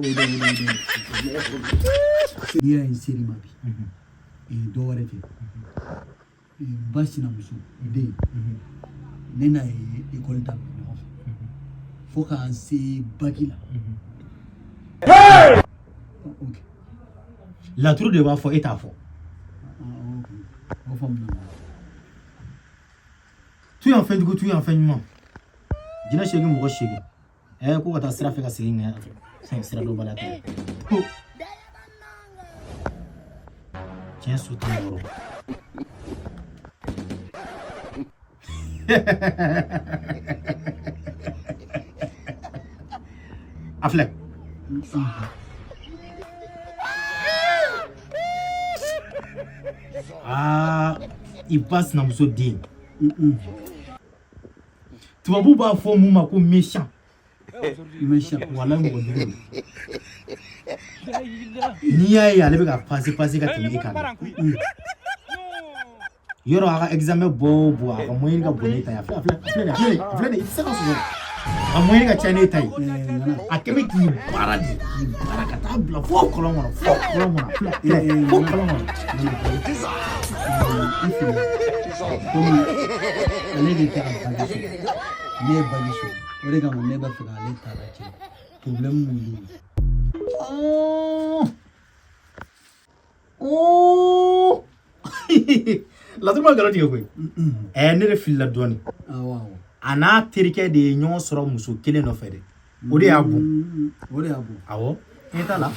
N'i y'a ye seri ma bi dɔ wɛrɛ tɛ ba sinamuso den ne n'a ye école daminɛ ɲɔgɔn fɛ fo k'an se baki la. Laturu de b'a fɔ e t'a fɔ. O faamu na. Tu y'an fɛn jugu tu y'an fɛn ɲuman jinɛ seegin mɔgɔ seegin ko ka taa sira fɛ ka segin ŋa fɛn sira dɔ bala tɛ tiɲɛ so tan yɔrɔ a filɛ i ba sinamuso den tubabu b'a fɔ mun ma ko méchant wala mɔgɔ jugu n'i y'a ye ale bɛ ka passer ka tɛmɛ e kan yɔrɔ a ka examen bɔ o bɔ a ka moyenne ka bon n'e ta ye a filɛ nin i tɛ se ka sɔrɔ a moyenne ka ca n'e ta ye a kɛ bɛ k'i baara ka taa bila fo kɔlɔn kɔnɔ ale de tɛ ka bagi sɔrɔ ne ye bagi sɔrɔ o de kama ne b'a fɛ k'ale ta ka cɛ problème mun y'o ye. Laturu ma galon tigɛ koyi ne de filila dɔɔnin a n'a terikɛ de ye ɲɔgɔn sɔrɔ muso kelen nɔfɛ dɛ o de y'a bon awɔ e t'a la